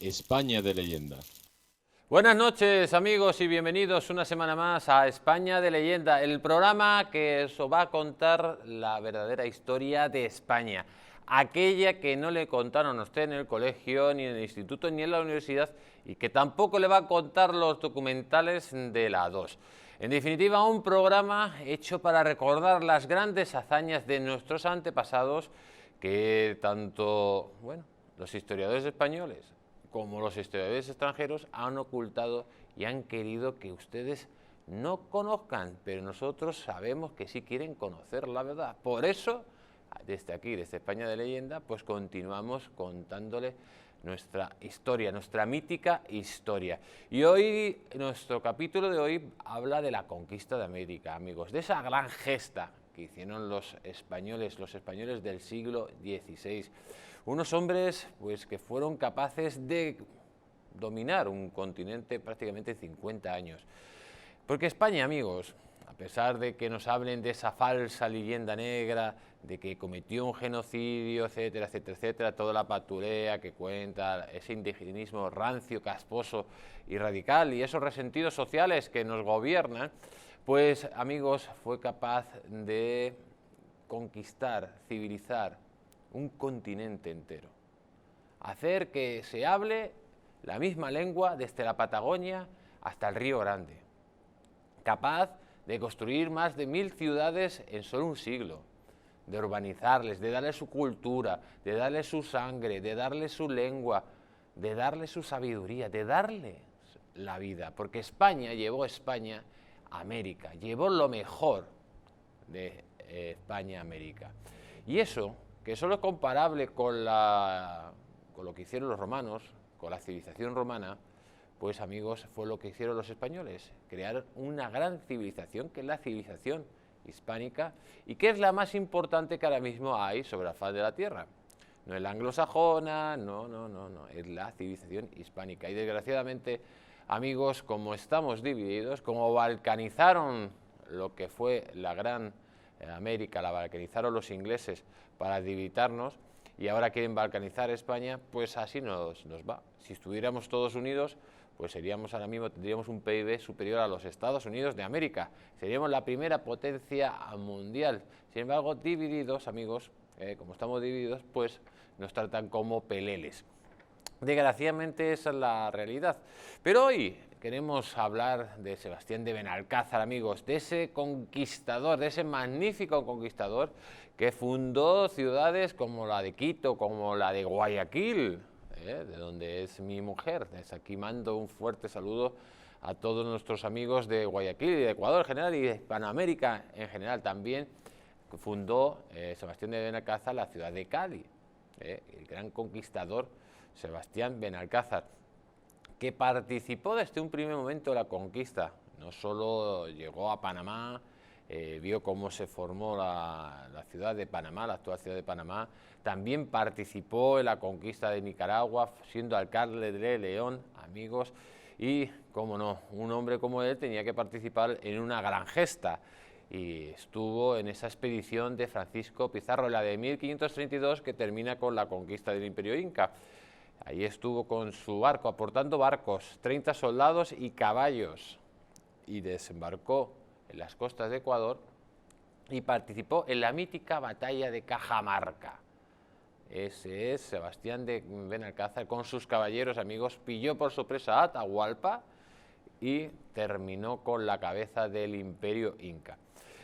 España de Leyenda. Buenas noches amigos y bienvenidos una semana más a España de Leyenda, el programa que os va a contar la verdadera historia de España, aquella que no le contaron a usted en el colegio, ni en el instituto, ni en la universidad, y que tampoco le va a contar los documentales de la 2. En definitiva, un programa hecho para recordar las grandes hazañas de nuestros antepasados que tanto, los historiadores españoles como los historiadores extranjeros han ocultado y han querido que ustedes no conozcan, pero nosotros sabemos que sí quieren conocer la verdad. Por eso, desde aquí, desde España de Leyenda, pues continuamos contándole nuestra historia, nuestra mítica historia. Y hoy, nuestro capítulo de hoy habla de la conquista de América, amigos, de esa gran gesta que hicieron los españoles del siglo XVI. Unos hombres pues, que fueron capaces de dominar un continente prácticamente 50 años. Porque España, amigos, a pesar de que nos hablen de esa falsa leyenda negra, de que cometió un genocidio, etcétera, etcétera, etcétera, toda la patulea que cuenta, ese indigenismo rancio, casposo y radical, y esos resentidos sociales que nos gobiernan, pues, amigos, fue capaz de conquistar, civilizar un continente entero. Hacer que se hable la misma lengua desde la Patagonia hasta el Río Grande. Capaz de construir más de 1000 ciudades en solo un siglo, de urbanizarles, de darles su cultura, de darles su sangre, de darles su lengua, de darles su sabiduría, de darles la vida, porque España llevó a España a América, llevó lo mejor de España a América. Y eso, que solo es comparable con lo que hicieron los romanos, con la civilización romana, pues amigos, fue lo que hicieron los españoles, crear una gran civilización, que es la civilización hispánica, y que es la más importante que ahora mismo hay sobre la faz de la tierra. No es la anglosajona, no, es la civilización hispánica. Y desgraciadamente, amigos, como estamos divididos, como balcanizaron lo que fue la gran América, la balcanizaron los ingleses para debilitarnos, y ahora quieren balcanizar España, pues así nos va. Si estuviéramos todos unidos, pues seríamos ahora mismo, tendríamos un PIB superior a los Estados Unidos de América. Seríamos la primera potencia mundial. Sin embargo, divididos, amigos, como estamos divididos, pues nos tratan como peleles. Desgraciadamente esa es la realidad. Pero hoy queremos hablar de Sebastián de Benalcázar, amigos, de ese conquistador, de ese magnífico conquistador que fundó ciudades como la de Quito, como la de Guayaquil, de donde es mi mujer. Desde aquí mando un fuerte saludo a todos nuestros amigos de Guayaquil y de Ecuador en general y de Hispanoamérica en general. También fundó Sebastián de Benalcázar la ciudad de Cali, el gran conquistador Sebastián Benalcázar, que participó desde un primer momento de la conquista. No solo llegó a Panamá, vio cómo se formó la ciudad de Panamá, la actual ciudad de Panamá, también participó en la conquista de Nicaragua, siendo alcalde de León, amigos, y, cómo no, un hombre como él tenía que participar en una gran gesta, y estuvo en esa expedición de Francisco Pizarro, la de 1532, que termina con la conquista del Imperio Inca. Ahí estuvo con su barco, aportando barcos, 30 soldados y caballos, y desembarcó en las costas de Ecuador y participó en la mítica batalla de Cajamarca. Ese es Sebastián de Benalcázar, con sus caballeros, amigos, pilló por sorpresa a Atahualpa y terminó con la cabeza del Imperio Inca.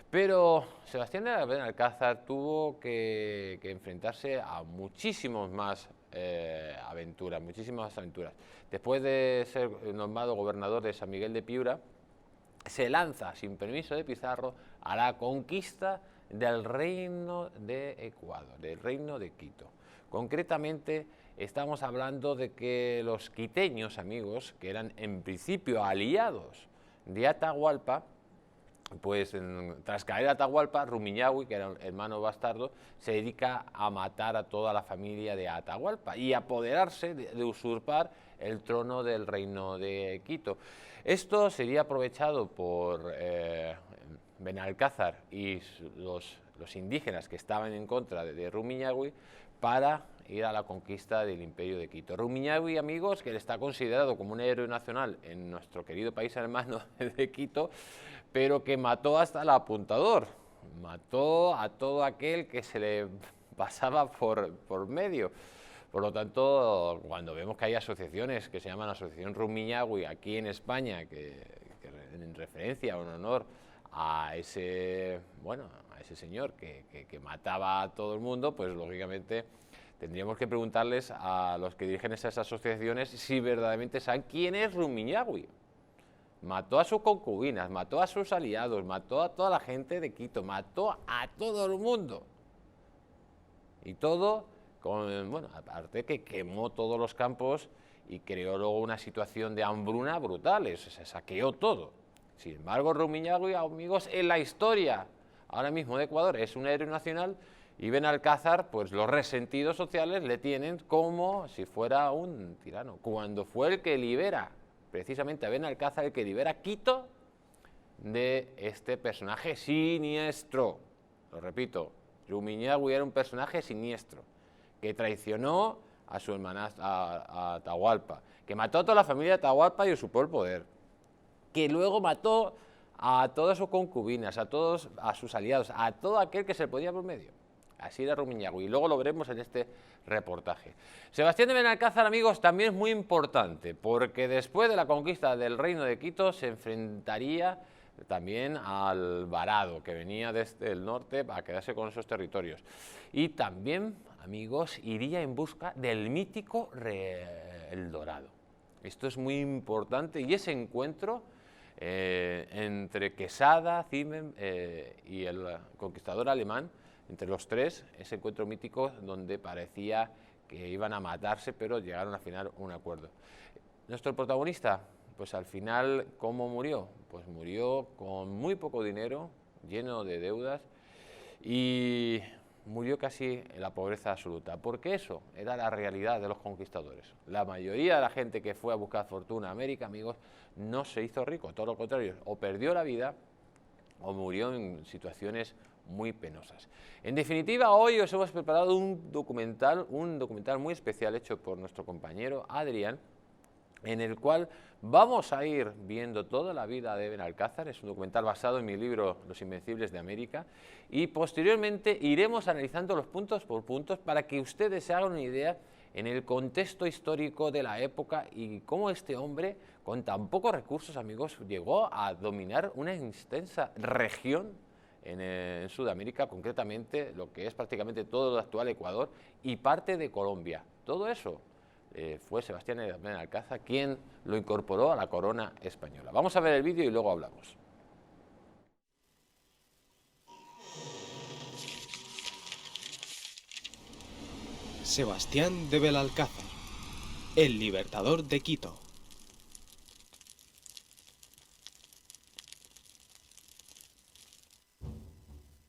Pero Sebastián de Benalcázar tuvo que enfrentarse a muchísimas más aventuras. Después de ser nombrado gobernador de San Miguel de Piura, se lanza, sin permiso de Pizarro, a la conquista del reino de Ecuador, del reino de Quito. Concretamente, estamos hablando de que los quiteños, amigos, que eran en principio aliados de Atahualpa, pues tras caer Atahualpa, Rumiñahui, que era un hermano bastardo, se dedica a matar a toda la familia de Atahualpa y apoderarse de usurpar el trono del reino de Quito. Esto sería aprovechado por Benalcázar y los indígenas que estaban en contra de Rumiñahui para ir a la conquista del Imperio de Quito. Rumiñahui, amigos, que está considerado como un héroe nacional en nuestro querido país hermano de Quito, pero que mató hasta el apuntador, mató a todo aquel que se le pasaba por medio. Por lo tanto, cuando vemos que hay asociaciones que se llaman Asociación Rumiñahui aquí en España, que en referencia o en honor a ese, bueno, a ese señor que mataba a todo el mundo, pues lógicamente tendríamos que preguntarles a los que dirigen esas asociaciones si verdaderamente saben quién es Rumiñahui. Mató a sus concubinas, mató a sus aliados, mató a toda la gente de Quito, mató a todo el mundo. Y todo con, bueno, aparte que quemó todos los campos y creó luego una situación de hambruna brutal, se saqueó todo. Sin embargo, Rumiñahui, amigos, en la historia ahora mismo de Ecuador es un héroe nacional y Benalcázar, pues los resentidos sociales le tienen como si fuera un tirano, cuando fue el que libera, precisamente a Benalcázar, el que libera Quito de este personaje siniestro. Lo repito, Rumiñahui era un personaje siniestro, que traicionó a su hermanastra, a Atahualpa, que mató a toda la familia de Atahualpa y usurpó el poder, que luego mató a todas sus concubinas, a todos a sus aliados, a todo aquel que se le podía por medio. Así era Rumiñahui, y luego lo veremos en este reportaje. Sebastián de Benalcázar, amigos, también es muy importante, porque después de la conquista del Reino de Quito se enfrentaría también al Varado, que venía desde el norte a quedarse con esos territorios. Y también, amigos, iría en busca del mítico El Dorado. Esto es muy importante, y ese encuentro entre Quesada, Zimen y el conquistador alemán, entre los tres, ese encuentro mítico donde parecía que iban a matarse, pero llegaron al final a un acuerdo. Nuestro protagonista, pues al final, ¿cómo murió? Pues murió con muy poco dinero, lleno de deudas, y murió casi en la pobreza absoluta, porque eso era la realidad de los conquistadores. La mayoría de la gente que fue a buscar fortuna a América, amigos, no se hizo rico, todo lo contrario, o perdió la vida o murió en situaciones muy penosas. En definitiva, hoy os hemos preparado un documental muy especial hecho por nuestro compañero Adrián, en el cual vamos a ir viendo toda la vida de Benalcázar. Es un documental basado en mi libro Los Invencibles de América, y posteriormente iremos analizando los puntos por puntos para que ustedes se hagan una idea en el contexto histórico de la época y cómo este hombre, con tan pocos recursos, amigos, llegó a dominar una extensa región en Sudamérica, concretamente lo que es prácticamente todo el actual Ecuador y parte de Colombia. Todo eso fue Sebastián de Benalcázar quien lo incorporó a la corona española. Vamos a ver el vídeo y luego hablamos. Sebastián de Benalcázar, el libertador de Quito.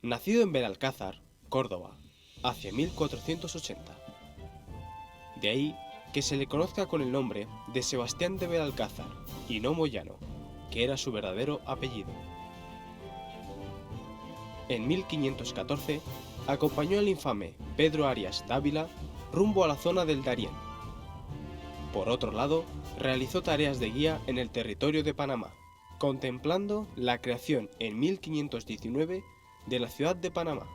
Nacido en Benalcázar, Córdoba, hacia 1480. De ahí que se le conozca con el nombre de Sebastián de Benalcázar y no Moyano, que era su verdadero apellido. En 1514 acompañó al infame Pedro Arias Dávila rumbo a la zona del Darién. Por otro lado, realizó tareas de guía en el territorio de Panamá, contemplando la creación en 1519 de la ciudad de Panamá.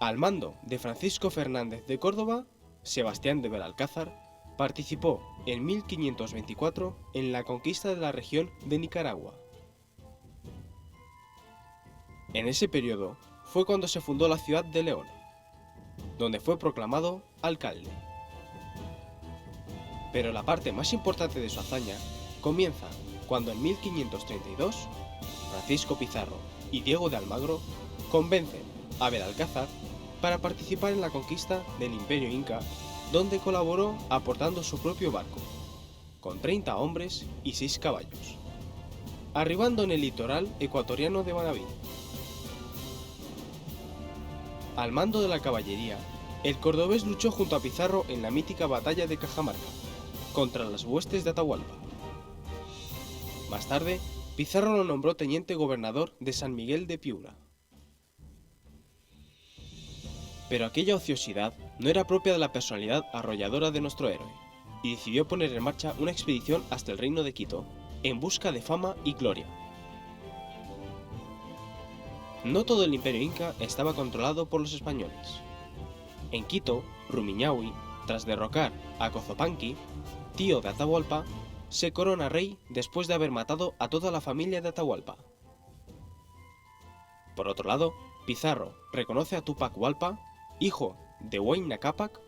Al mando de Francisco Fernández de Córdoba, Sebastián de Benalcázar participó en 1524 en la conquista de la región de Nicaragua. En ese periodo fue cuando se fundó la ciudad de León, donde fue proclamado alcalde. Pero la parte más importante de su hazaña comienza cuando en 1532 Francisco Pizarro y Diego de Almagro convencen a Benalcázar para participar en la conquista del Imperio Inca, donde colaboró aportando su propio barco, con 30 hombres y 6 caballos, arribando en el litoral ecuatoriano de Manabí. Al mando de la caballería, el cordobés luchó junto a Pizarro en la mítica batalla de Cajamarca, contra las huestes de Atahualpa. Más tarde, Pizarro lo nombró teniente gobernador de San Miguel de Piura. Pero aquella ociosidad no era propia de la personalidad arrolladora de nuestro héroe, y decidió poner en marcha una expedición hasta el reino de Quito, en busca de fama y gloria. No todo el imperio inca estaba controlado por los españoles. En Quito, Rumiñahui, tras derrocar a Cozopanqui, tío de Atahualpa, se corona rey después de haber matado a toda la familia de Atahualpa. Por otro lado, Pizarro reconoce a Túpac Hualpa, hijo de Huayna Cápac,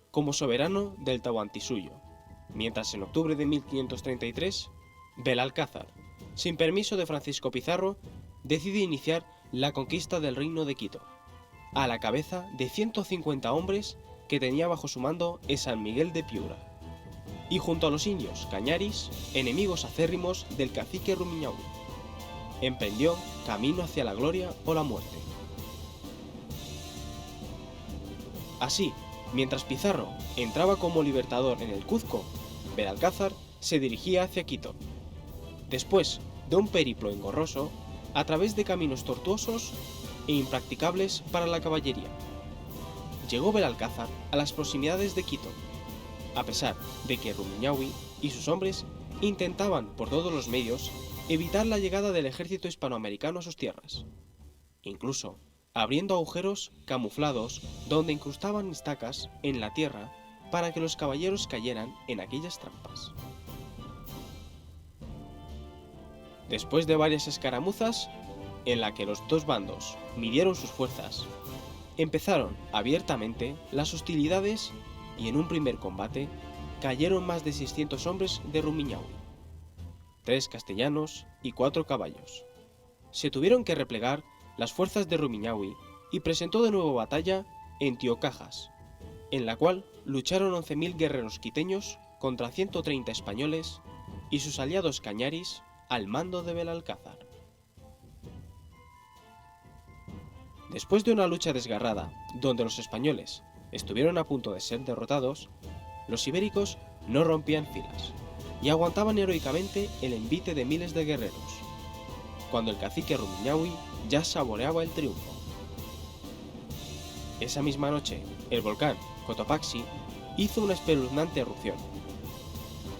como soberano del Tahuantinsuyo, mientras en octubre de 1533, Belalcázar, sin permiso de Francisco Pizarro, decide iniciar la conquista del reino de Quito, a la cabeza de 150 hombres que tenía bajo su mando en San Miguel de Piura, y junto a los indios cañaris, enemigos acérrimos del cacique Rumiñahui, emprendió camino hacia la gloria o la muerte. Así, mientras Pizarro entraba como libertador en el Cuzco, Belalcázar se dirigía hacia Quito. Después de un periplo engorroso, a través de caminos tortuosos e impracticables para la caballería, llegó Belalcázar a las proximidades de Quito, a pesar de que Rumiñahui y sus hombres intentaban por todos los medios evitar la llegada del ejército hispanoamericano a sus tierras, incluso abriendo agujeros camuflados donde incrustaban estacas en la tierra para que los caballeros cayeran en aquellas trampas. Después de varias escaramuzas, en la que los dos bandos midieron sus fuerzas, empezaron abiertamente las hostilidades y en un primer combate cayeron más de 600 hombres de Rumiñahui, 3 castellanos y 4 caballos. Se tuvieron que replegar las fuerzas de Rumiñahui y presentó de nuevo batalla en Tiocajas, en la cual lucharon 11.000 guerreros quiteños contra 130 españoles y sus aliados cañaris al mando de Belalcázar. Después de una lucha desgarrada, donde los españoles estuvieron a punto de ser derrotados, los ibéricos no rompían filas y aguantaban heroicamente el envite de miles de guerreros, cuando el cacique Rumiñahui ya saboreaba el triunfo. Esa misma noche, el volcán Cotopaxi hizo una espeluznante erupción,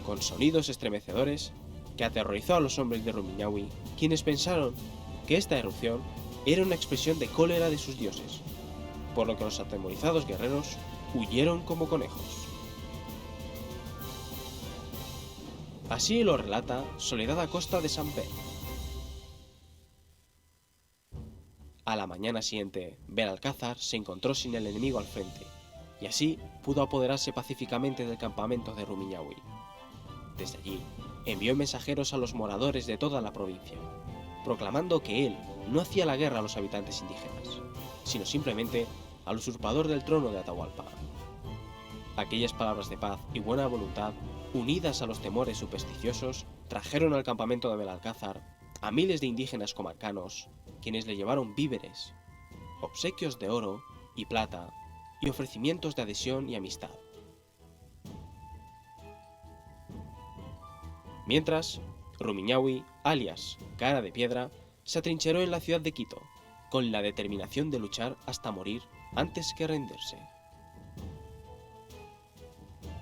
con sonidos estremecedores que aterrorizó a los hombres de Rumiñahui, quienes pensaron que esta erupción era una expresión de cólera de sus dioses, por lo que los atemorizados guerreros huyeron como conejos. Así lo relata Soledad Acosta de Samper. A la mañana siguiente, Belalcázar se encontró sin el enemigo al frente, y así pudo apoderarse pacíficamente del campamento de Rumiñahui. Desde allí, envió mensajeros a los moradores de toda la provincia, proclamando que él no hacía la guerra a los habitantes indígenas, sino simplemente al usurpador del trono de Atahualpa. Aquellas palabras de paz y buena voluntad, unidas a los temores supersticiosos, trajeron al campamento de Belalcázar a miles de indígenas comarcanos, quienes le llevaron víveres, obsequios de oro y plata y ofrecimientos de adhesión y amistad. Mientras, Rumiñahui, alias Cara de Piedra, se atrincheró en la ciudad de Quito, con la determinación de luchar hasta morir antes que rendirse.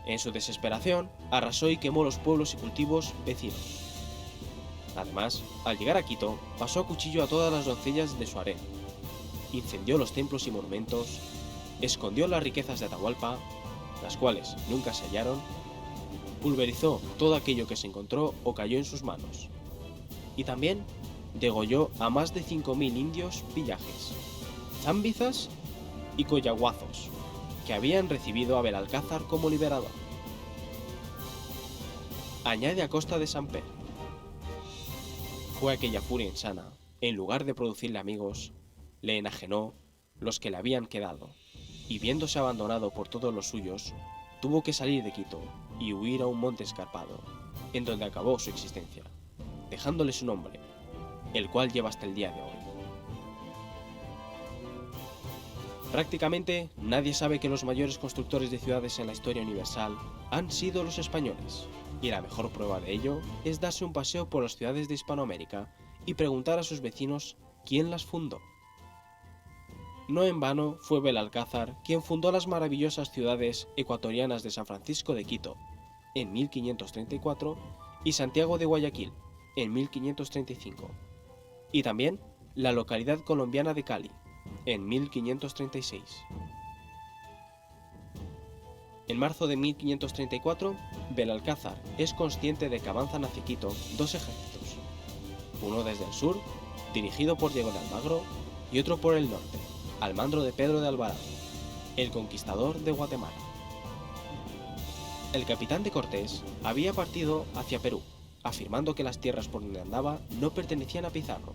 En su desesperación, arrasó y quemó los pueblos y cultivos vecinos. Además, al llegar a Quito, pasó a cuchillo a todas las doncellas de su harén, incendió los templos y monumentos, escondió las riquezas de Atahualpa, las cuales nunca se hallaron, pulverizó todo aquello que se encontró o cayó en sus manos, y también degolló a más de 5.000 indios villajes, zámbizas y coyaguazos, que habían recibido a Belalcázar como liberador. Añade Acosta de Samper: fue aquella furia insana, en lugar de producirle amigos, le enajenó los que le habían quedado, y viéndose abandonado por todos los suyos, tuvo que salir de Quito y huir a un monte escarpado, en donde acabó su existencia, dejándole su nombre, el cual lleva hasta el día de hoy. Prácticamente nadie sabe que los mayores constructores de ciudades en la historia universal han sido los españoles, y la mejor prueba de ello es darse un paseo por las ciudades de Hispanoamérica y preguntar a sus vecinos quién las fundó. No en vano fue Belalcázar quien fundó las maravillosas ciudades ecuatorianas de San Francisco de Quito en 1534 y Santiago de Guayaquil en 1535, y también la localidad colombiana de Cali en 1536. En marzo de 1534, Belalcázar es consciente de que avanzan hacia Quito dos ejércitos, uno desde el sur, dirigido por Diego de Almagro, y otro por el norte, al mando de Pedro de Alvarado, el conquistador de Guatemala. El capitán de Cortés había partido hacia Perú, afirmando que las tierras por donde andaba no pertenecían a Pizarro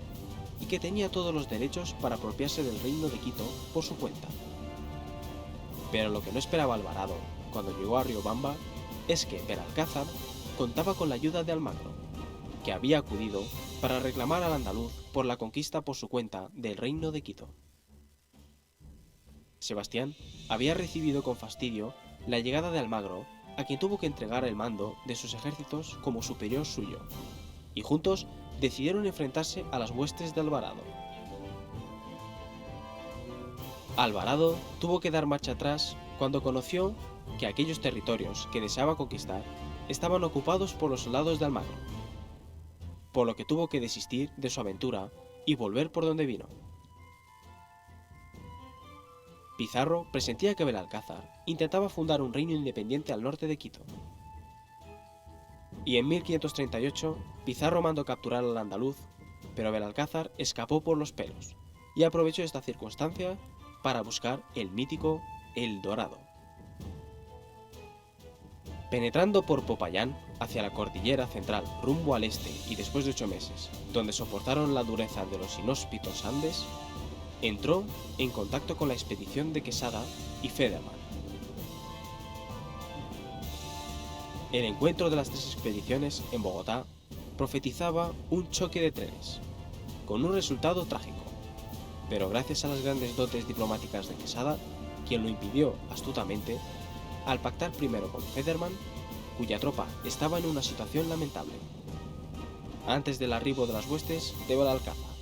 y que tenía todos los derechos para apropiarse del reino de Quito por su cuenta. Pero lo que no esperaba Alvarado cuando llegó a Riobamba es que Belalcázar contaba con la ayuda de Almagro, que había acudido para reclamar al andaluz por la conquista por su cuenta del reino de Quito. Sebastián había recibido con fastidio la llegada de Almagro, a quien tuvo que entregar el mando de sus ejércitos como superior suyo, y juntos decidieron enfrentarse a las huestes de Alvarado. Alvarado tuvo que dar marcha atrás cuando conoció que aquellos territorios que deseaba conquistar estaban ocupados por los soldados de Almagro, por lo que tuvo que desistir de su aventura y volver por donde vino. Pizarro presentía que Belalcázar intentaba fundar un reino independiente al norte de Quito. Y en 1538, Pizarro mandó capturar al andaluz, pero Belalcázar escapó por los pelos y aprovechó esta circunstancia para buscar el mítico El Dorado. Penetrando por Popayán hacia la cordillera central rumbo al este y después de 8 meses, donde soportaron la dureza de los inhóspitos Andes, entró en contacto con la expedición de Quesada y Federman. El encuentro de las tres expediciones en Bogotá profetizaba un choque de trenes, con un resultado trágico, pero gracias a las grandes dotes diplomáticas de Quesada, quien lo impidió astutamente, al pactar primero con Federman, cuya tropa estaba en una situación lamentable, antes del arribo de las huestes de Belalcázar.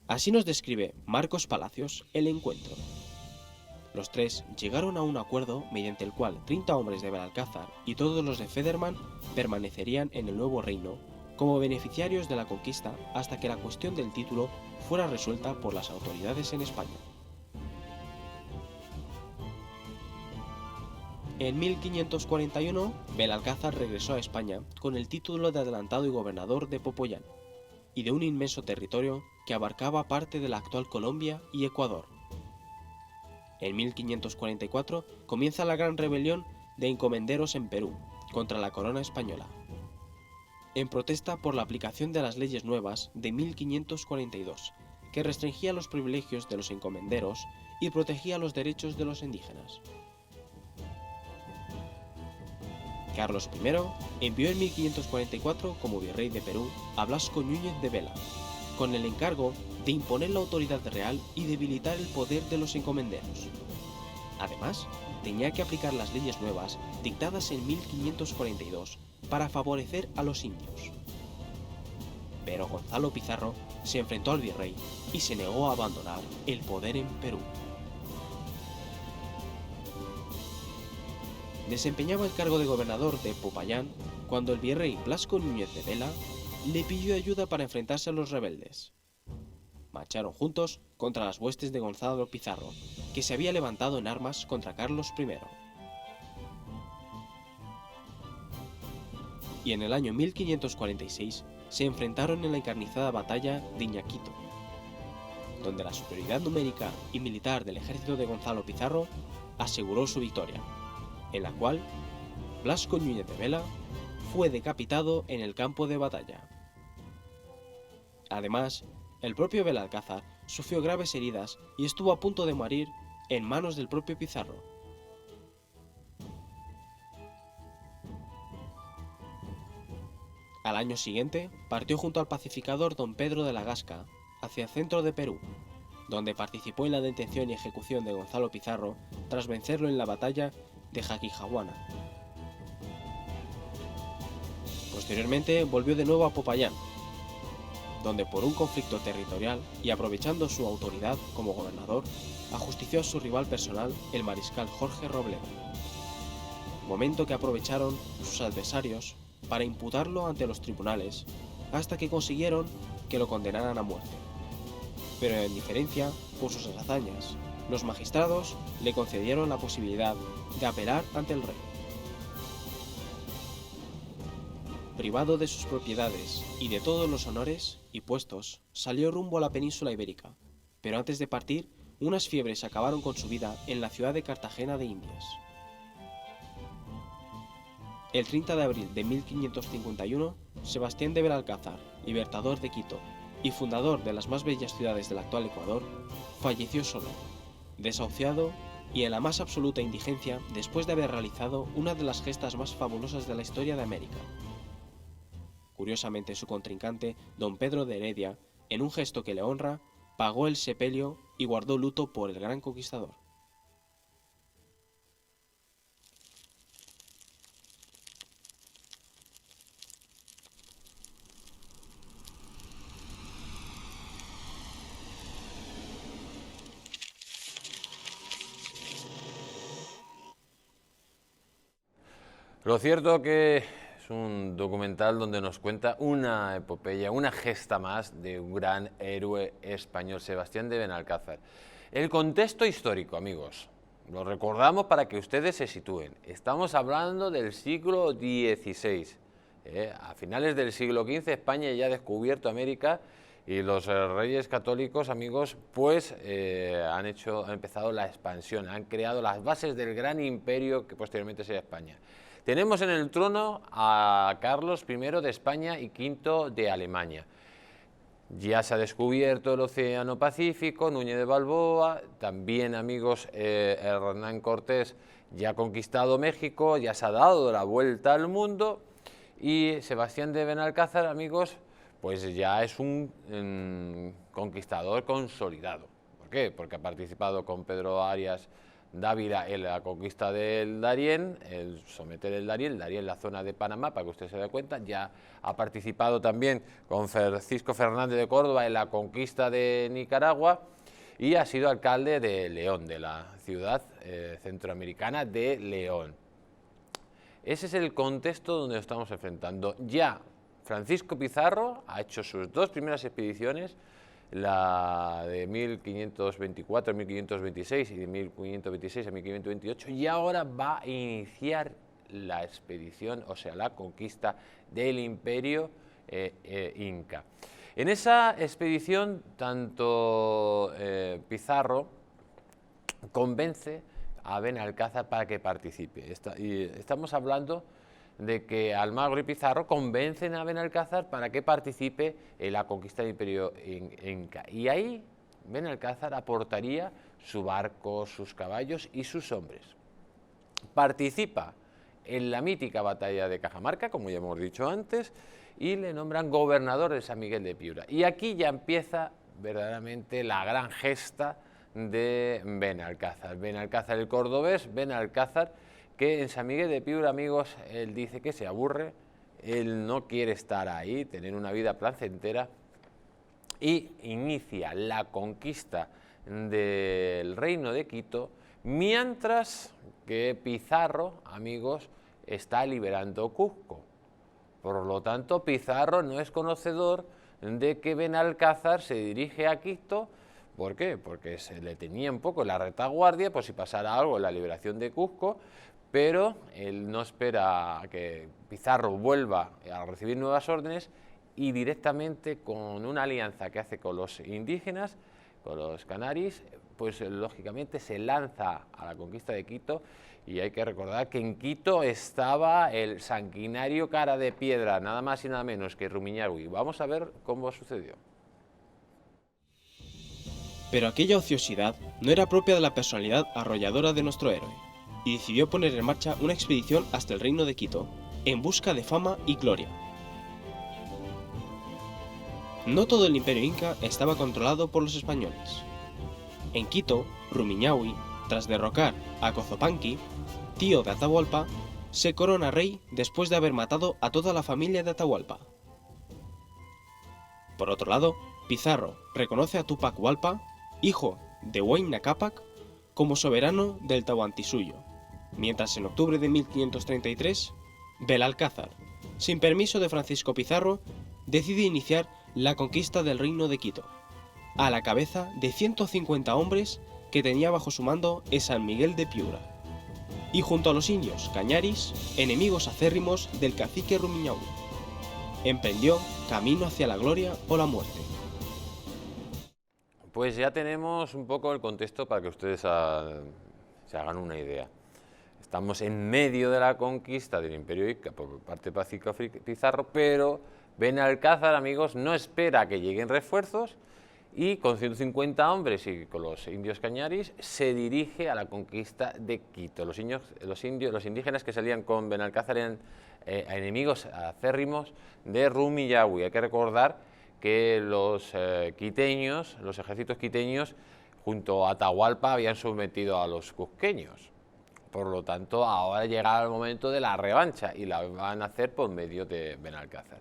Así nos describe Marcos Palacios el encuentro. Los tres llegaron a un acuerdo mediante el cual 30 hombres de Belalcázar y todos los de Federman permanecerían en el nuevo reino como beneficiarios de la conquista hasta que la cuestión del título fuera resuelta por las autoridades en España. En 1541, Belalcázar regresó a España con el título de adelantado y gobernador de Popayán y de un inmenso territorio que abarcaba parte de la actual Colombia y Ecuador. En 1544 comienza la gran rebelión de encomenderos en Perú contra la corona española, en protesta por la aplicación de las leyes nuevas de 1542, que restringía los privilegios de los encomenderos y protegía los derechos de los indígenas. Carlos I envió en 1544 como virrey de Perú a Blasco Núñez de Vela, con el encargo de imponer la autoridad real y debilitar el poder de los encomenderos. Además, tenía que aplicar las leyes nuevas dictadas en 1542 para favorecer a los indios. Pero Gonzalo Pizarro se enfrentó al virrey y se negó a abandonar el poder en Perú. Desempeñaba el cargo de gobernador de Popayán cuando el virrey Blasco Núñez de Vela le pidió ayuda para enfrentarse a los rebeldes. Marcharon juntos contra las huestes de Gonzalo Pizarro, que se había levantado en armas contra Carlos I. Y en el año 1546 se enfrentaron en la encarnizada batalla de Iñaquito, donde la superioridad numérica y militar del ejército de Gonzalo Pizarro aseguró su victoria, en la cual Blasco Núñez de Vela fue decapitado en el campo de batalla. Además, el propio Belalcázar sufrió graves heridas y estuvo a punto de morir en manos del propio Pizarro. Al año siguiente, partió junto al pacificador don Pedro de la Gasca hacia el centro de Perú, donde participó en la detención y ejecución de Gonzalo Pizarro tras vencerlo en la batalla de Jaquijahuana. Posteriormente volvió de nuevo a Popayán, donde por un conflicto territorial y aprovechando su autoridad como gobernador, ajustició a su rival personal, el mariscal Jorge Robledo. Momento que aprovecharon sus adversarios para imputarlo ante los tribunales, hasta que consiguieron que lo condenaran a muerte. Pero en diferencia por sus hazañas, los magistrados le concedieron la posibilidad de apelar ante el rey. Privado de sus propiedades y de todos los honores y puestos, salió rumbo a la península ibérica, pero antes de partir, unas fiebres acabaron con su vida en la ciudad de Cartagena de Indias. El 30 de abril de 1551, Sebastián de Belalcázar, libertador de Quito y fundador de las más bellas ciudades del actual Ecuador, falleció solo, desahuciado y en la más absoluta indigencia después de haber realizado una de las gestas más fabulosas de la historia de América. Curiosamente, su contrincante, don Pedro de Heredia, en un gesto que le honra, pagó el sepelio y guardó luto por el gran conquistador. Lo cierto que es un documental donde nos cuenta una epopeya, una gesta más de un gran héroe español, Sebastián de Benalcázar. El contexto histórico, amigos, lo recordamos para que ustedes se sitúen. Estamos hablando del siglo XVI. A finales del siglo XV España ya ha descubierto América y los reyes católicos, amigos, pues han empezado la expansión, han creado las bases del gran imperio que posteriormente sería España. Tenemos en el trono a Carlos I de España y V de Alemania. Ya se ha descubierto el Océano Pacífico, Núñez de Balboa, también, amigos, Hernán Cortés ya ha conquistado México, ya se ha dado la vuelta al mundo y Sebastián de Benalcázar, amigos, pues ya es un conquistador consolidado. ¿Por qué? Porque ha participado con Pedro Arias Dávila en la conquista del Darién, el someter el Darién, la zona de Panamá, para que usted se dé cuenta. Ya ha participado también con Francisco Fernández de Córdoba en la conquista de Nicaragua y ha sido alcalde de León, de la ciudad centroamericana de León. Ese es el contexto donde nos estamos enfrentando. Ya Francisco Pizarro ha hecho sus dos primeras expediciones, la de 1524 a 1526 y de 1526 a 1528, y ahora va a iniciar la expedición, o sea, la conquista del imperio inca. En esa expedición, tanto Pizarro convence a Benalcázar para que participe. Estamos hablando de que Almagro y Pizarro convencen a Benalcázar para que participe en la conquista del imperio inca. Y ahí Benalcázar aportaría su barco, sus caballos y sus hombres. Participa en la mítica batalla de Cajamarca, como ya hemos dicho antes, y le nombran gobernador de San Miguel de Piura. Y aquí ya empieza verdaderamente la gran gesta de Benalcázar. Benalcázar el cordobés, Benalcázar, que en San Miguel de Piura, amigos, él dice que se aburre, él no quiere estar ahí, tener una vida placentera, y inicia la conquista del reino de Quito, mientras que Pizarro, amigos, está liberando Cusco. Por lo tanto, Pizarro no es conocedor de que Benalcázar se dirige a Quito. ¿Por qué? Porque se le tenía un poco en la retaguardia por si pasara algo en la liberación de Cusco, pero él no espera a que Pizarro vuelva a recibir nuevas órdenes y directamente con una alianza que hace con los indígenas, con los canaris, pues lógicamente se lanza a la conquista de Quito. Y hay que recordar que en Quito estaba el sanguinario Cara de Piedra, nada más y nada menos que Rumiñahui. Vamos a ver cómo sucedió. Pero aquella ociosidad no era propia de la personalidad arrolladora de nuestro héroe, y decidió poner en marcha una expedición hasta el reino de Quito, en busca de fama y gloria. No todo el imperio inca estaba controlado por los españoles. En Quito, Rumiñahui, tras derrocar a Cozopanqui, tío de Atahualpa, se corona rey después de haber matado a toda la familia de Atahualpa. Por otro lado, Pizarro reconoce a Túpac Hualpa, hijo de Huayna Cápac, como soberano del Tahuantinsuyo, mientras en octubre de 1533, Belalcázar, sin permiso de Francisco Pizarro, decide iniciar la conquista del reino de Quito, a la cabeza de 150 hombres que tenía bajo su mando en San Miguel de Piura, y junto a los indios cañaris, enemigos acérrimos del cacique Rumiñahui, emprendió camino hacia la gloria o la muerte. Pues ya tenemos un poco el contexto para que ustedes se hagan una idea. Estamos en medio de la conquista del Imperio Inca por parte de Francisco Pizarro, pero Benalcázar, amigos, no espera a que lleguen refuerzos y con 150 hombres y con los indios cañaris se dirige a la conquista de Quito. Los indígenas que salían con Benalcázar eran enemigos acérrimos de Rumiñahui. Hay que recordar que los quiteños, los ejércitos quiteños, junto a Atahualpa, habían sometido a los cusqueños. Por lo tanto, ahora llega el momento de la revancha y la van a hacer por medio de Benalcázar.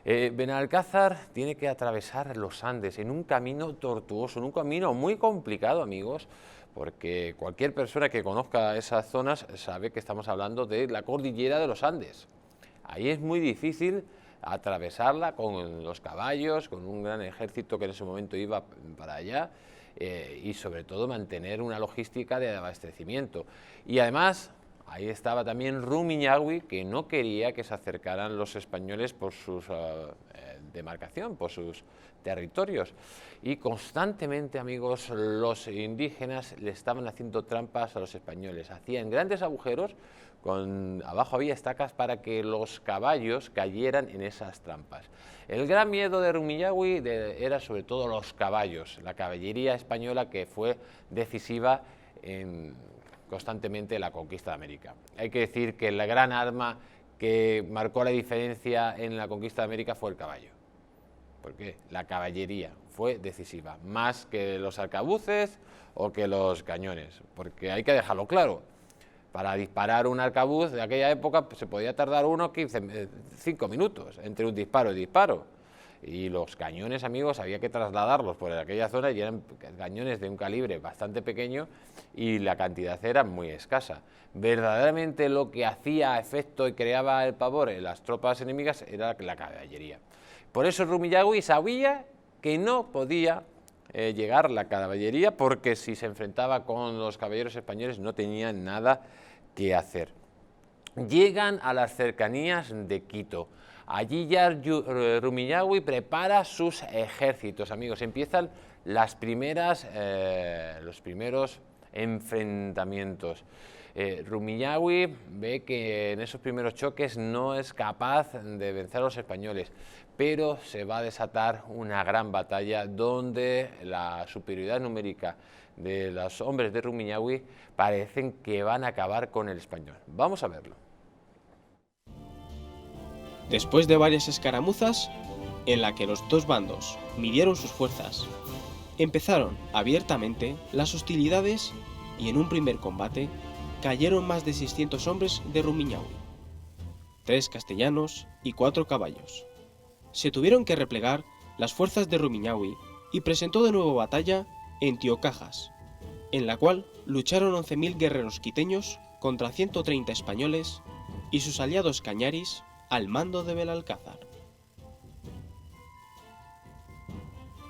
Benalcázar tiene que atravesar los Andes en un camino tortuoso, en un camino muy complicado, amigos, porque cualquier persona que conozca esas zonas sabe que estamos hablando de la cordillera de los Andes. Ahí es muy difícil atravesarla con los caballos, con un gran ejército que en ese momento iba para allá, y sobre todo mantener una logística de abastecimiento. Y además, ahí estaba también Rumiñahui, que no quería que se acercaran los españoles por su demarcación, por sus territorios. Y constantemente, amigos, los indígenas le estaban haciendo trampas a los españoles. Hacían grandes agujeros, abajo había estacas para que los caballos cayeran en esas trampas. El gran miedo de Rumiñahui era sobre todo los caballos, la caballería española que fue decisiva constantemente en la conquista de América. Hay que decir que la gran arma que marcó la diferencia en la conquista de América fue el caballo. ¿Por qué? La caballería fue decisiva, más que los arcabuces o que los cañones, porque hay que dejarlo claro. Para disparar un arcabuz de aquella época se podía tardar 5 minutos entre un disparo y disparo. Y los cañones, amigos, había que trasladarlos por aquella zona y eran cañones de un calibre bastante pequeño y la cantidad era muy escasa. Verdaderamente lo que hacía efecto y creaba el pavor en las tropas enemigas era la caballería. Por eso Rumiñahui sabía que no podía llegar la caballería, porque si se enfrentaba con los caballeros españoles no tenían nada que hacer. Llegan a las cercanías de Quito. Allí ya Rumiñahui prepara sus ejércitos, amigos. Empiezan los primeros enfrentamientos. Rumiñahui ve que en esos primeros choques no es capaz de vencer a los españoles, pero se va a desatar una gran batalla donde la superioridad numérica de los hombres de Rumiñahui parecen que van a acabar con el español. Vamos a verlo. Después de varias escaramuzas, en la que los dos bandos midieron sus fuerzas, empezaron abiertamente las hostilidades y en un primer combate cayeron más de 600 hombres de Rumiñahui, 3 castellanos y 4 caballos. Se tuvieron que replegar las fuerzas de Rumiñahui y presentó de nuevo batalla en Tiocajas, en la cual lucharon 11.000 guerreros quiteños contra 130 españoles y sus aliados cañaris al mando de Belalcázar.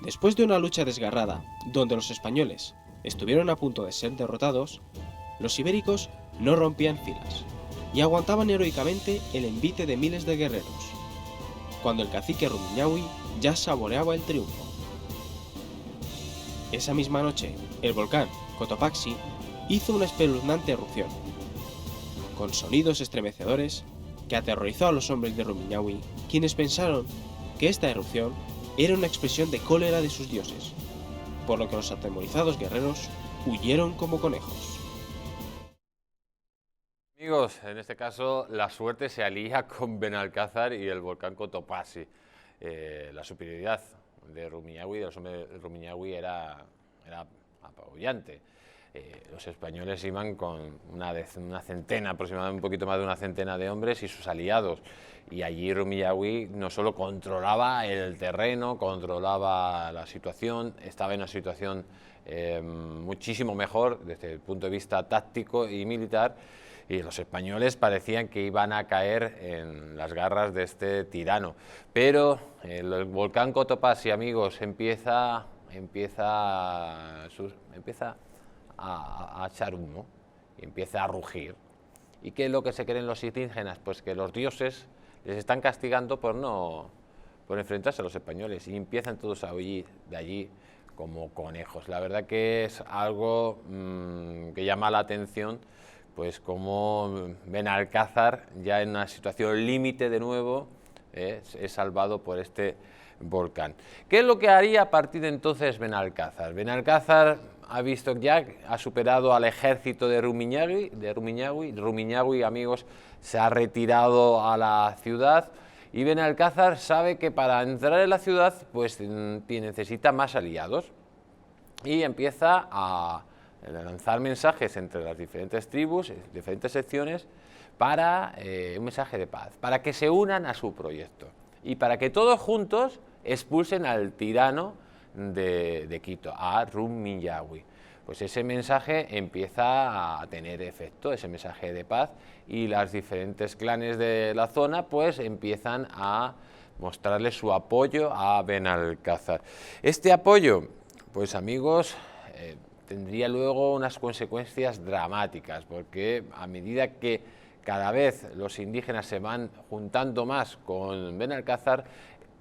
Después de una lucha desgarrada, donde los españoles estuvieron a punto de ser derrotados, los ibéricos no rompían filas y aguantaban heroicamente el envite de miles de guerreros, cuando el cacique Rumiñahui ya saboreaba el triunfo. Esa misma noche, el volcán Cotopaxi hizo una espeluznante erupción, con sonidos estremecedores que aterrorizó a los hombres de Rumiñahui, quienes pensaron que esta erupción era una expresión de cólera de sus dioses, por lo que los atemorizados guerreros huyeron como conejos. Amigos, en este caso la suerte se alía con Benalcázar y el volcán Cotopaxi. La superioridad de Rumiñahui, de los hombres de Rumiñahui, era apabullante. Los españoles iban con una centena, aproximadamente un poquito más de una centena de hombres y sus aliados. Y allí Rumiñahui no solo controlaba el terreno, controlaba la situación, estaba en una situación muchísimo mejor desde el punto de vista táctico y militar, y los españoles parecían que iban a caer en las garras de este tirano. Pero el volcán Cotopaxi, amigos, empieza a echar humo y empieza a rugir. ¿Y qué es lo que se creen los indígenas? Pues que los dioses les están castigando por enfrentarse a los españoles, y empiezan todos a huir de allí como conejos. La verdad que es algo que llama la atención, pues como Benalcázar, ya en una situación límite de nuevo, es salvado por este volcán. ¿Qué es lo que haría a partir de entonces Benalcázar? Benalcázar ha visto ya, ha superado al ejército de Rumiñahui, amigos, se ha retirado a la ciudad, y Benalcázar sabe que para entrar en la ciudad pues necesita más aliados, y empieza a lanzar mensajes entre las diferentes tribus, diferentes secciones, para un mensaje de paz, para que se unan a su proyecto y para que todos juntos expulsen al tirano de Quito, a Rumiñahui. Pues ese mensaje empieza a tener efecto, ese mensaje de paz, y los diferentes clanes de la zona pues empiezan a mostrarle su apoyo a Benalcázar. Este apoyo, pues amigos, tendría luego unas consecuencias dramáticas, porque a medida que cada vez los indígenas se van juntando más con Benalcázar,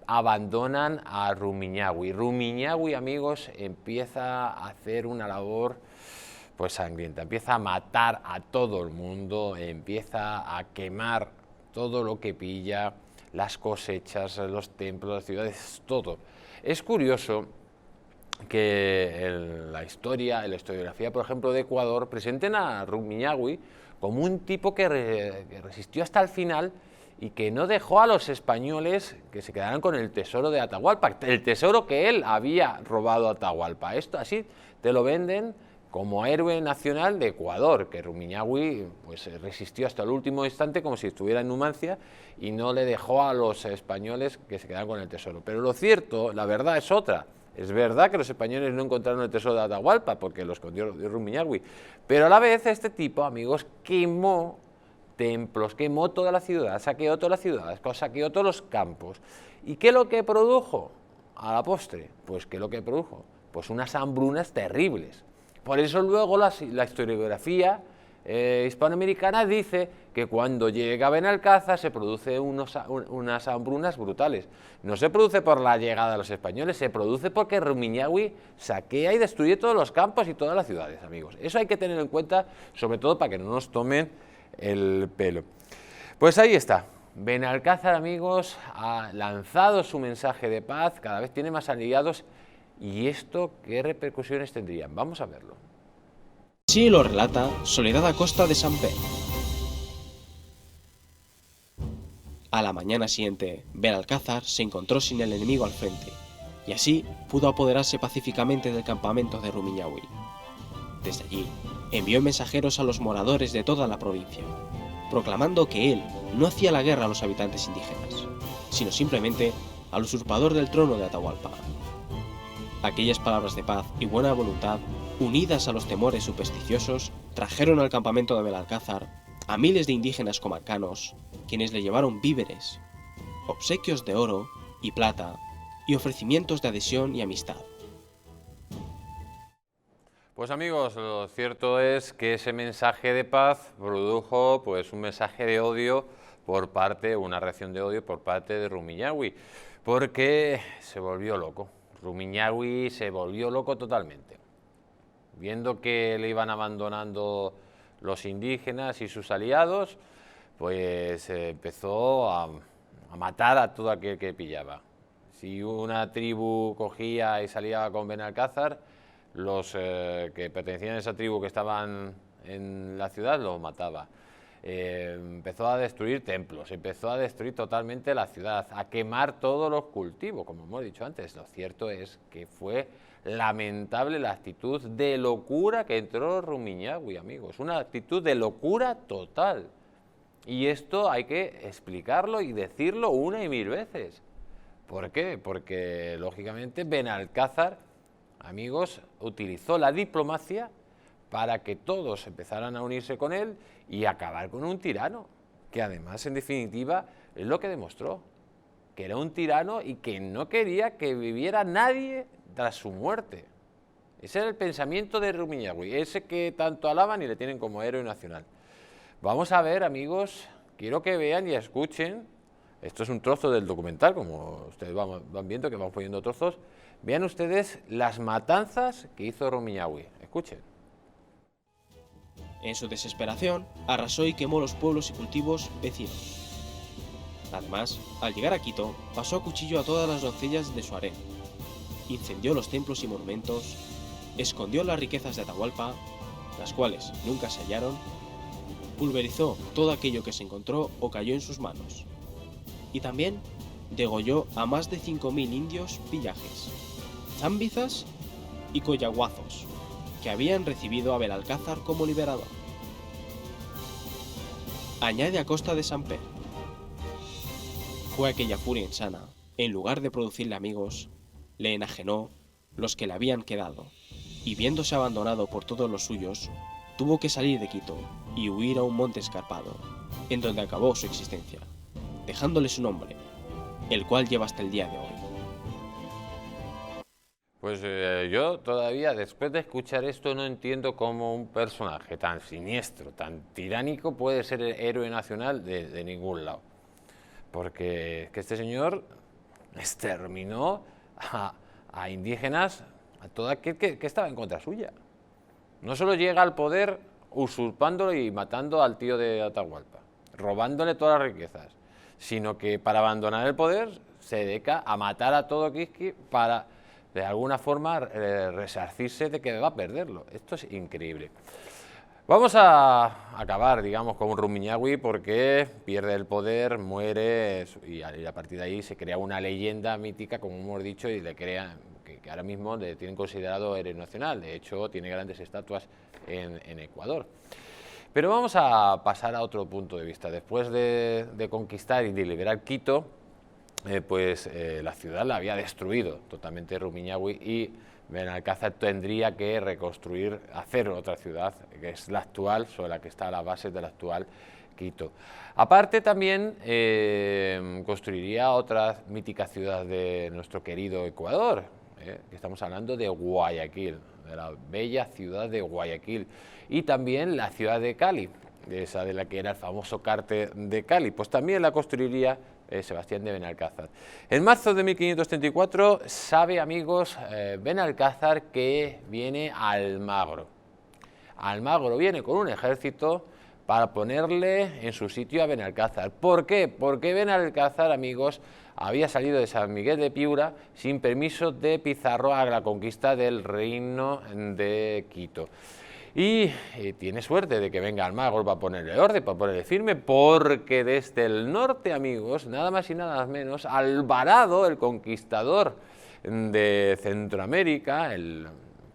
abandonan a Rumiñahui. Rumiñahui, amigos, empieza a hacer una labor pues sangrienta, empieza a matar a todo el mundo, empieza a quemar todo lo que pilla, las cosechas, los templos, las ciudades, todo. Es curioso que en la historiografía, por ejemplo, de Ecuador, presenten a Rumiñahui como un tipo que resistió hasta el final y que no dejó a los españoles que se quedaran con el tesoro de Atahualpa, el tesoro que él había robado a Atahualpa. Esto así te lo venden como héroe nacional de Ecuador, que Rumiñahui pues resistió hasta el último instante como si estuviera en Numancia y no le dejó a los españoles que se quedaran con el tesoro. Pero lo cierto, la verdad es otra. Es verdad que los españoles no encontraron el tesoro de Atahualpa porque lo escondió Rumiñahui, pero a la vez este tipo, amigos, quemó templos, quemó toda la ciudad, saqueó toda la ciudad, saqueó todos los campos. ¿Y qué es lo que produjo a la postre? Pues ¿qué es lo que produjo? Pues unas hambrunas terribles. Por eso luego la historiografía hispanoamericana dice que cuando llega Benalcázar se produce unas hambrunas brutales. No se produce por la llegada de los españoles, se produce porque Rumiñahui saquea y destruye todos los campos y todas las ciudades, amigos. Eso hay que tener en cuenta, sobre todo para que no nos tomen el pelo. Pues ahí está. Benalcázar, amigos, ha lanzado su mensaje de paz, cada vez tiene más aliados. ¿Y esto qué repercusiones tendrían? Vamos a verlo. Así lo relata Soledad Acosta de Samper. A la mañana siguiente, Benalcázar se encontró sin el enemigo al frente, y así pudo apoderarse pacíficamente del campamento de Rumiñahui. Desde allí, envió mensajeros a los moradores de toda la provincia, proclamando que él no hacía la guerra a los habitantes indígenas, sino simplemente al usurpador del trono de Atahualpa. Aquellas palabras de paz y buena voluntad, unidas a los temores supersticiosos, trajeron al campamento de Benalcázar a miles de indígenas comarcanos, quienes le llevaron víveres, obsequios de oro y plata y ofrecimientos de adhesión y amistad. Pues amigos, lo cierto es que ese mensaje de paz produjo pues un mensaje de odio una reacción de odio por parte de Rumiñahui, porque se volvió loco. Rumiñahui se volvió loco totalmente. Viendo que le iban abandonando los indígenas y sus aliados, pues empezó a matar a todo aquel que pillaba. Si una tribu cogía y salía con Benalcázar, los que pertenecían a esa tribu que estaban en la ciudad los mataba. empezó a destruir templos, empezó a destruir totalmente la ciudad, a quemar todos los cultivos, como hemos dicho antes. Lo cierto es que fue lamentable la actitud de locura que entró Rumiñahui, amigos, una actitud de locura total. Y esto hay que explicarlo y decirlo una y mil veces. ¿Por qué? Porque, lógicamente, Benalcázar, amigos, utilizó la diplomacia para que todos empezaran a unirse con él y acabar con un tirano, que además, en definitiva, es lo que demostró, que era un tirano y que no quería que viviera nadie tras su muerte. Ese era el pensamiento de Rumiñahui, ese que tanto alaban y le tienen como héroe nacional. Vamos a ver, amigos, quiero que vean y escuchen, esto es un trozo del documental, como ustedes van viendo que vamos poniendo trozos, vean ustedes las matanzas que hizo Rumiñahui, escuchen. En su desesperación, arrasó y quemó los pueblos y cultivos vecinos. Además, al llegar a Quito, pasó a cuchillo a todas las doncellas de su harén, incendió los templos y monumentos, escondió las riquezas de Atahualpa, las cuales nunca se hallaron, pulverizó todo aquello que se encontró o cayó en sus manos, y también degolló a más de 5.000 indios pillajes, zambizas y coyaguazos, que habían recibido a Benalcázar como liberador. Añade a costa de Samper. Fue aquella furia insana, en lugar de producirle amigos, le enajenó los que le habían quedado, y viéndose abandonado por todos los suyos, tuvo que salir de Quito y huir a un monte escarpado, en donde acabó su existencia, dejándole su nombre, el cual lleva hasta el día de hoy. Pues yo todavía, después de escuchar esto, no entiendo cómo un personaje tan siniestro, tan tiránico, puede ser el héroe nacional de ningún lado. Porque es que este señor exterminó a indígenas, a todo aquel que estaba en contra suya. No solo llega al poder usurpándolo y matando al tío de Atahualpa, robándole todas las riquezas, sino que para abandonar el poder se dedica a matar a todo Quisqui para, de alguna forma, resarcirse de que va a perderlo. Esto es increíble. Vamos a acabar, digamos, con Rumiñahui porque pierde el poder, muere y a partir de ahí se crea una leyenda mítica, como hemos dicho, y le crea que ahora mismo le tienen considerado héroe nacional. De hecho, tiene grandes estatuas en Ecuador. Pero vamos a pasar a otro punto de vista. Después de conquistar y de liberar Quito, la ciudad la había destruido totalmente Rumiñahui y Benalcázar tendría que reconstruir, hacer otra ciudad, que es la actual, sobre la que está la base de la actual Quito. Aparte también construiría otra mítica ciudad de nuestro querido Ecuador, que estamos hablando de Guayaquil, de la bella ciudad de Guayaquil, y también la ciudad de Cali, esa de la que era el famoso cártel de Cali, pues también la construiría Sebastián de Benalcázar. En marzo de 1534 sabe, amigos, Benalcázar que viene Almagro. Almagro viene con un ejército para ponerle en su sitio a Benalcázar. ¿Por qué? Porque Benalcázar, amigos, había salido de San Miguel de Piura sin permiso de Pizarro a la conquista del reino de Quito. Y tiene suerte de que venga Almagro para ponerle orden, para ponerle firme, porque desde el norte, amigos, nada más y nada menos, Alvarado, el conquistador de Centroamérica,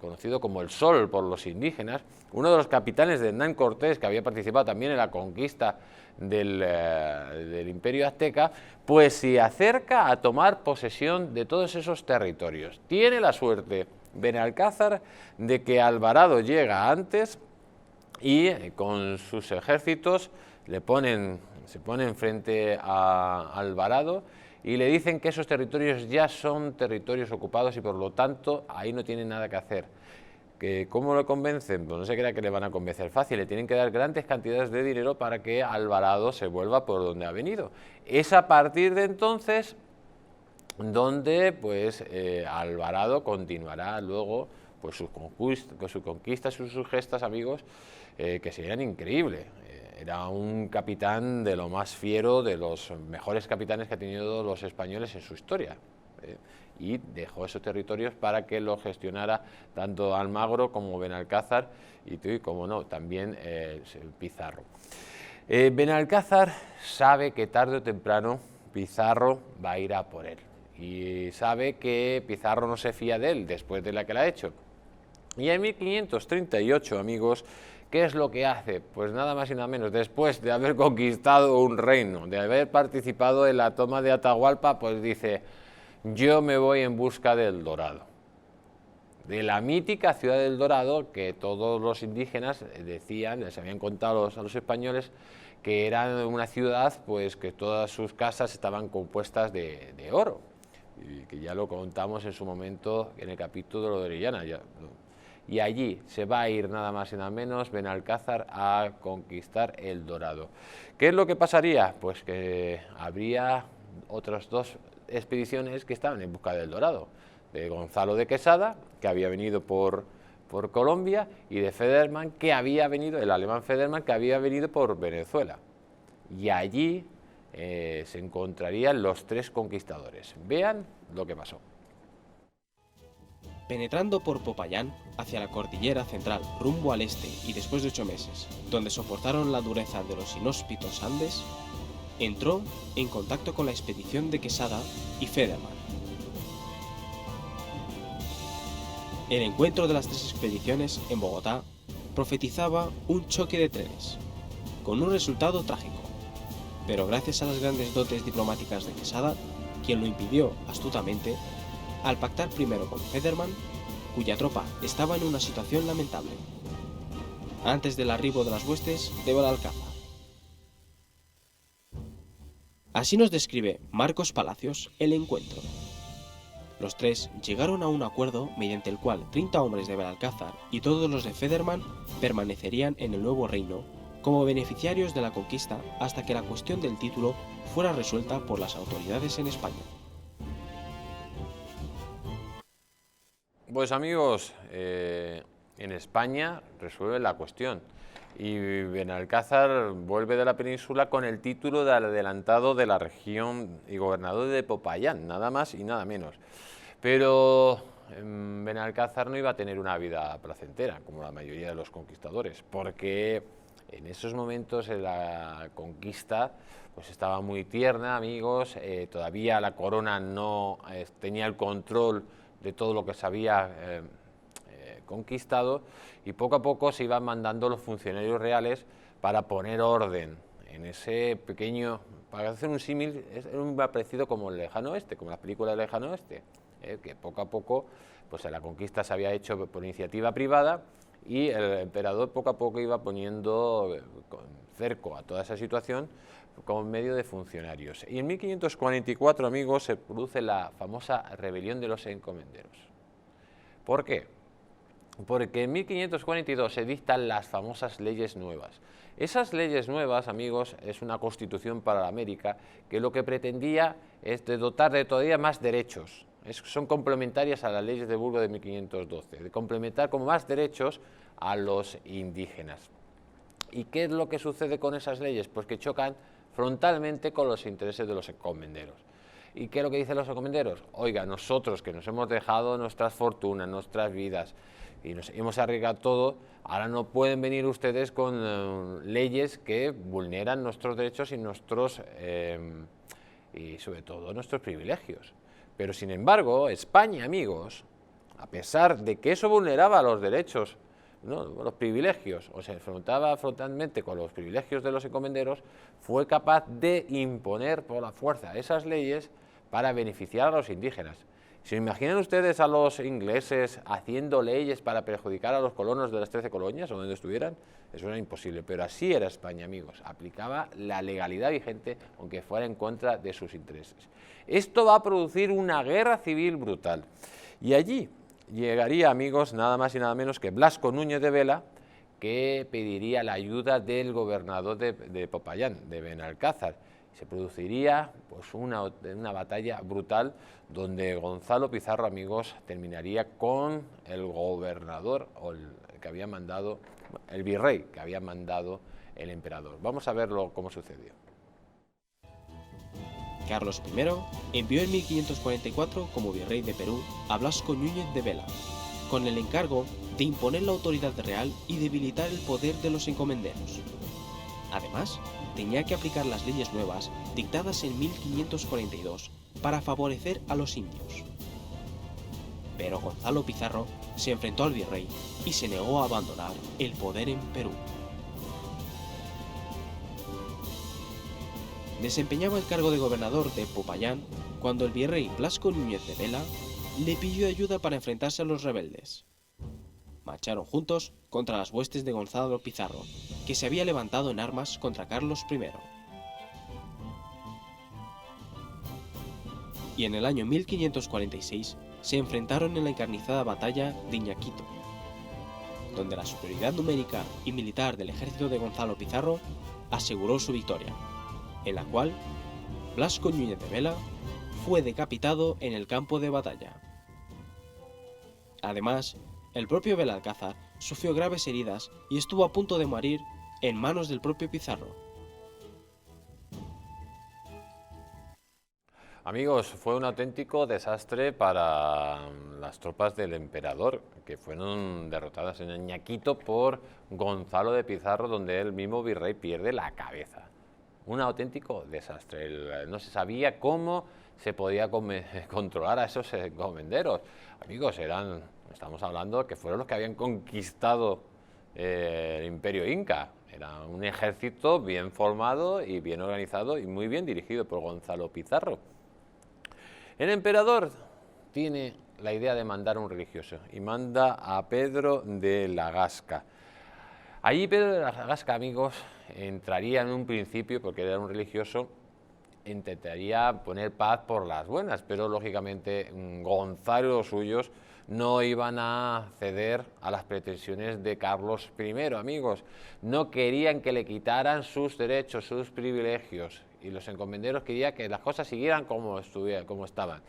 conocido como el Sol por los indígenas, uno de los capitanes de Hernán Cortés, que había participado también en la conquista del Imperio Azteca, pues se acerca a tomar posesión de todos esos territorios. Tiene la suerte Benalcázar de que Alvarado llega antes y con sus ejércitos se ponen frente a Alvarado y le dicen que esos territorios ya son territorios ocupados y por lo tanto ahí no tienen nada que hacer. ¿Cómo lo convencen? Pues no se crea que le van a convencer fácil, le tienen que dar grandes cantidades de dinero para que Alvarado se vuelva por donde ha venido. Es a partir de entonces donde Alvarado continuará luego pues sus conquistas y sus gestas, amigos, que serían increíbles. Era un capitán de lo más fiero, de los mejores capitanes que ha tenido los españoles en su historia. Y dejó esos territorios para que los gestionara tanto Almagro como Benalcázar y como no, también Pizarro. Benalcázar sabe que tarde o temprano Pizarro va a ir a por él y sabe que Pizarro no se fía de él después de la que la ha hecho. Y en 1538, amigos, ¿qué es lo que hace? Pues nada más y nada menos, después de haber conquistado un reino, de haber participado en la toma de Atahualpa, pues dice: yo me voy en busca del Dorado. De la mítica ciudad del Dorado, que todos los indígenas decían, les habían contado a los españoles, que era una ciudad pues que todas sus casas estaban compuestas de oro, y que ya lo contamos en su momento en el capítulo de Orellana. Y allí se va a ir nada más y nada menos Benalcázar a conquistar el Dorado. ¿Qué es lo que pasaría? Pues que habría otras dos expediciones que estaban en busca del Dorado, de Gonzalo de Quesada, que había venido por Colombia, y de Federman, que había venido, el alemán Federman, que había venido por Venezuela. Y allí se encontrarían los tres conquistadores. Vean lo que pasó. Penetrando por Popayán hacia la cordillera central rumbo al este y después de 8 meses, donde soportaron la dureza de los inhóspitos Andes, entró en contacto con la expedición de Quesada y Federman. El encuentro de las tres expediciones en Bogotá profetizaba un choque de trenes, con un resultado trágico, pero gracias a las grandes dotes diplomáticas de Quesada, quien lo impidió astutamente, al pactar primero con Federman, cuya tropa estaba en una situación lamentable, antes del arribo de las huestes de Benalcázar. Así nos describe Marcos Palacios el encuentro. Los tres llegaron a un acuerdo mediante el cual 30 hombres de Benalcázar y todos los de Federman permanecerían en el nuevo reino como beneficiarios de la conquista hasta que la cuestión del título fuera resuelta por las autoridades en España. Pues amigos, en España resuelve la cuestión y Benalcázar vuelve de la península con el título de adelantado de la región y gobernador de Popayán, nada más y nada menos. Pero Benalcázar no iba a tener una vida placentera, como la mayoría de los conquistadores, porque en esos momentos la conquista pues estaba muy tierna, amigos, todavía la corona no tenía el control de todo lo que se había conquistado, y poco a poco se iban mandando los funcionarios reales para poner orden en ese pequeño, para hacer un símil, es un parecido como el Lejano Oeste, como las películas del Lejano Oeste, que poco a poco pues la conquista se había hecho por iniciativa privada y el emperador poco a poco iba poniendo cerco a toda esa situación con medio de funcionarios. Y en 1544, amigos, se produce la famosa rebelión de los encomenderos. ¿Por qué? Porque en 1542 se dictan las famosas leyes nuevas. Esas leyes nuevas, amigos, es una constitución para la América que lo que pretendía es de dotar de todavía más derechos. Son complementarias a las leyes de Burgos de 1512, de complementar como más derechos a los indígenas. ¿Y qué es lo que sucede con esas leyes? Pues que chocan frontalmente con los intereses de los encomenderos. ¿Y qué es lo que dicen los encomenderos? Oiga, nosotros que nos hemos dejado nuestras fortunas, nuestras vidas, y nos hemos arriesgado todo, ahora no pueden venir ustedes con leyes que vulneran nuestros derechos y y sobre todo nuestros privilegios. Pero sin embargo, España, amigos, a pesar de que eso vulneraba los derechos, ¿no?, los privilegios, o se enfrentaba frontalmente con los privilegios de los encomenderos, fue capaz de imponer por la fuerza esas leyes para beneficiar a los indígenas. ¿Se imaginan ustedes a los ingleses haciendo leyes para perjudicar a los colonos de las 13 colonias o donde estuvieran? Eso era imposible, pero así era España, amigos. Aplicaba la legalidad vigente, aunque fuera en contra de sus intereses. Esto va a producir una guerra civil brutal. Y allí llegaría, amigos, nada más y nada menos que Blasco Núñez de Vela, que pediría la ayuda del gobernador de Popayán, de Benalcázar. Se produciría pues una batalla brutal donde Gonzalo Pizarro, amigos, terminaría con el gobernador o el que había mandado, el virrey que había mandado el emperador. Vamos a verlo cómo sucedió. Carlos I envió en 1544 como virrey de Perú a Blasco Núñez de Vela, con el encargo de imponer la autoridad real y debilitar el poder de los encomenderos. Además, tenía que aplicar las leyes nuevas dictadas en 1542 para favorecer a los indios. Pero Gonzalo Pizarro se enfrentó al virrey y se negó a abandonar el poder en Perú. Desempeñaba el cargo de gobernador de Popayán cuando el virrey Blasco Núñez de Vela le pidió ayuda para enfrentarse a los rebeldes. Marcharon juntos contra las huestes de Gonzalo Pizarro, que se había levantado en armas contra Carlos I. Y en el año 1546 se enfrentaron en la encarnizada batalla de Iñaquito, donde la superioridad numérica y militar del ejército de Gonzalo Pizarro aseguró su victoria, en la cual Blasco Núñez de Vela fue decapitado en el campo de batalla. Además, el propio Belalcázar sufrió graves heridas y estuvo a punto de morir en manos del propio Pizarro. Amigos, fue un auténtico desastre para las tropas del emperador, que fueron derrotadas en Iñaquito por Gonzalo de Pizarro, donde el mismo virrey pierde la cabeza. Un auténtico desastre. No se sabía cómo se podía controlar a esos encomenderos. Amigos, estamos hablando que fueron los que habían conquistado el imperio inca. Era un ejército bien formado y bien organizado y muy bien dirigido por Gonzalo Pizarro. El emperador tiene la idea de mandar a un religioso y manda a Pedro de la Gasca. Allí Pedro de la Gasca, amigos, entraría en un principio, porque era un religioso, intentaría poner paz por las buenas, pero lógicamente Gonzalo y los suyos no iban a ceder a las pretensiones de Carlos I, amigos. No querían que le quitaran sus derechos, sus privilegios, y los encomenderos querían que las cosas siguieran como estaban.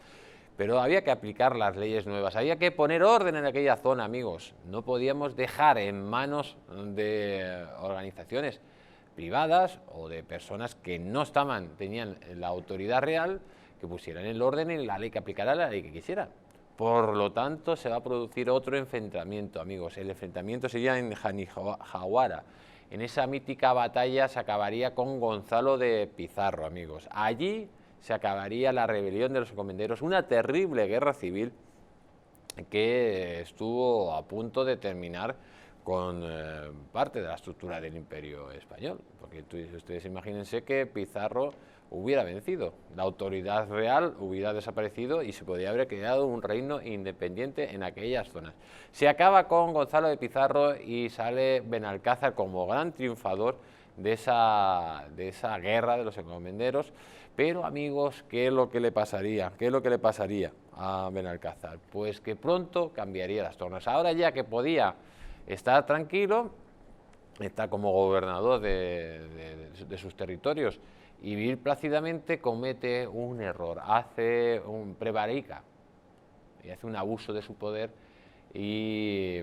Pero había que aplicar las leyes nuevas, había que poner orden en aquella zona, amigos. No podíamos dejar en manos de organizaciones privadas o de personas que no tenían la autoridad real, que pusieran el orden y la ley, que aplicara la ley que quisiera. Por lo tanto, se va a producir otro enfrentamiento, amigos. El enfrentamiento sería en Janijahuara. En esa mítica batalla se acabaría con Gonzalo de Pizarro, amigos. Allí se acabaría la rebelión de los encomenderos, una terrible guerra civil que estuvo a punto de terminar con parte de la estructura del imperio español, porque ustedes imagínense que Pizarro hubiera vencido, la autoridad real hubiera desaparecido y se podría haber creado un reino independiente en aquellas zonas. Se acaba con Gonzalo de Pizarro y sale Benalcázar como gran triunfador de esa guerra de los encomenderos. Pero, amigos, ¿qué es lo que le pasaría? ¿Qué es lo que le pasaría a Benalcázar? Pues que pronto cambiaría las tornas. Ahora ya que podía estar tranquilo, está como gobernador de sus territorios y vivir plácidamente, comete un error, prevarica y hace un abuso de su poder y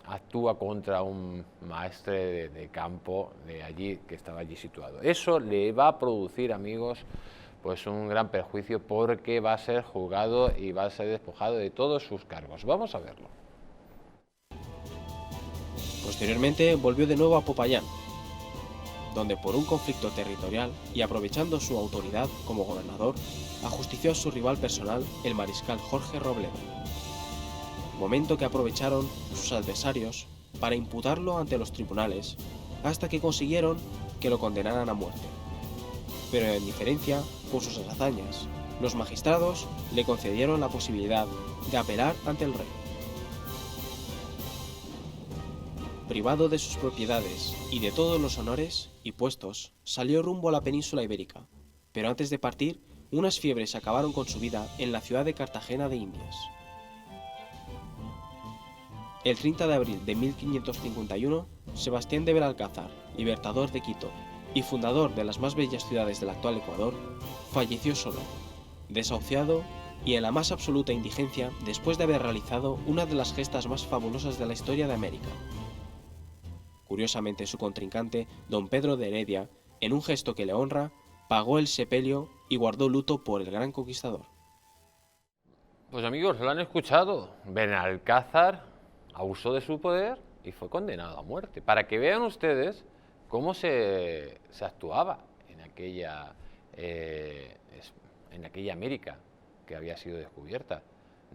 actúa contra un maestre de campo de allí, que estaba allí situado. Eso le va a producir, amigos, pues un gran perjuicio, porque va a ser juzgado y va a ser despojado de todos sus cargos. Vamos a verlo. Posteriormente volvió de nuevo a Popayán, donde por un conflicto territorial y aprovechando su autoridad como gobernador, ajustició a su rival personal, el mariscal Jorge Robledo, momento que aprovecharon sus adversarios para imputarlo ante los tribunales, hasta que consiguieron que lo condenaran a muerte. Pero en diferencia, por sus hazañas, los magistrados le concedieron la posibilidad de apelar ante el rey. Privado de sus propiedades y de todos los honores y puestos, salió rumbo a la península ibérica, pero antes de partir, unas fiebres acabaron con su vida en la ciudad de Cartagena de Indias. El 30 de abril de 1551, Sebastián de Belalcázar, libertador de Quito y fundador de las más bellas ciudades del actual Ecuador, falleció solo, desahuciado y en la más absoluta indigencia después de haber realizado una de las gestas más fabulosas de la historia de América. Curiosamente, su contrincante, don Pedro de Heredia, en un gesto que le honra, pagó el sepelio y guardó luto por el gran conquistador. Pues, amigos, lo han escuchado. Benalcázar abusó de su poder y fue condenado a muerte. Para que vean ustedes cómo se actuaba en aquella América que había sido descubierta.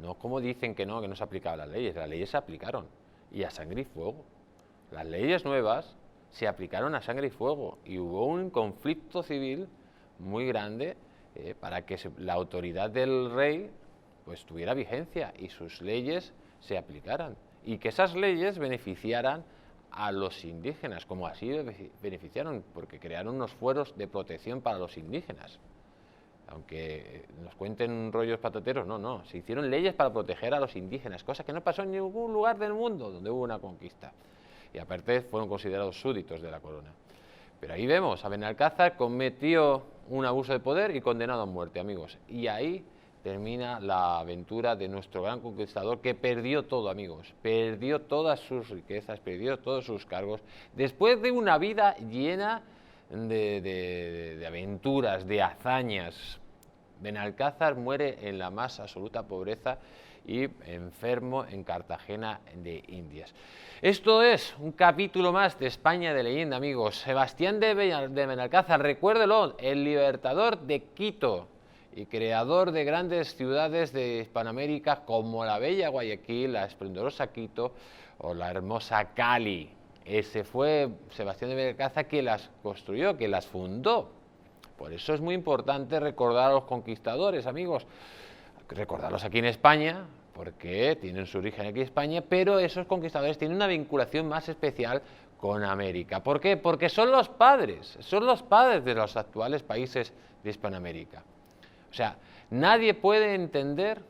No como dicen que no se aplicaban las leyes se aplicaron, y a sangre y fuego. Las leyes nuevas se aplicaron a sangre y fuego, y hubo un conflicto civil muy grande para que la autoridad del rey pues tuviera vigencia y sus leyes se aplicaran, y que esas leyes beneficiaran a los indígenas, como así beneficiaron, porque crearon unos fueros de protección para los indígenas. Aunque nos cuenten rollos patateros, no, se hicieron leyes para proteger a los indígenas, cosa que no pasó en ningún lugar del mundo donde hubo una conquista. Y aparte fueron considerados súbditos de la corona. Pero ahí vemos, a Benalcázar cometió un abuso de poder y condenado a muerte, amigos. Y ahí termina la aventura de nuestro gran conquistador, que perdió todo, amigos. Perdió todas sus riquezas, perdió todos sus cargos, después de una vida llena de aventuras, de hazañas. Benalcázar muere en la más absoluta pobreza y enfermo en Cartagena de Indias. Esto es un capítulo más de España de leyenda, amigos. Sebastián de Benalcázar, recuérdelo, el libertador de Quito y creador de grandes ciudades de Hispanoamérica como la bella Guayaquil, la esplendorosa Quito o la hermosa Cali. Ese fue Sebastián de Benalcázar quien las construyó, quien las fundó. Por eso es muy importante recordar a los conquistadores, amigos. Recordarlos aquí en España, porque tienen su origen aquí en España, pero esos conquistadores tienen una vinculación más especial con América. ¿Por qué? Porque son los padres de los actuales países de Hispanoamérica. O sea, nadie puede entender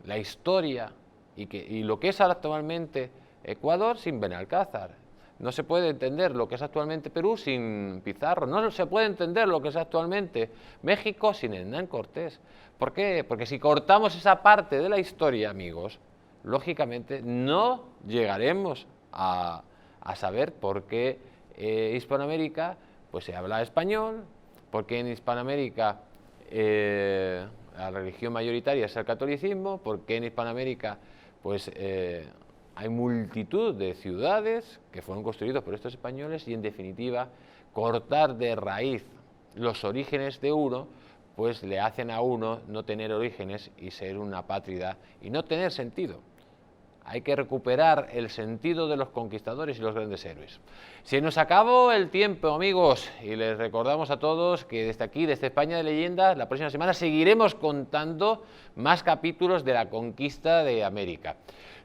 la historia y lo que es actualmente Ecuador sin Benalcázar. No se puede entender lo que es actualmente Perú sin Pizarro. No se puede entender lo que es actualmente México sin Hernán Cortés. ¿Por qué? Porque si cortamos esa parte de la historia, amigos, lógicamente no llegaremos a saber por qué Hispanoamérica pues se habla español, por qué en Hispanoamérica la religión mayoritaria es el catolicismo, por qué en Hispanoamérica pues hay multitud de ciudades que fueron construidas por estos españoles, y en definitiva cortar de raíz los orígenes de uno pues le hacen a uno no tener orígenes y ser una apátrida y no tener sentido. Hay que recuperar el sentido de los conquistadores y los grandes héroes. Se nos acabó el tiempo, amigos, y les recordamos a todos que desde aquí, desde España de Leyenda, la próxima semana seguiremos contando más capítulos de la conquista de América.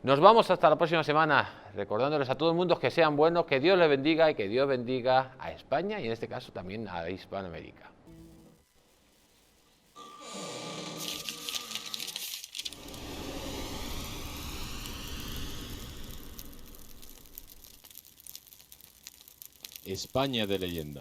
Nos vamos hasta la próxima semana, recordándoles a todo el mundo que sean buenos, que Dios les bendiga y que Dios bendiga a España y en este caso también a Hispanoamérica. España de Leyenda.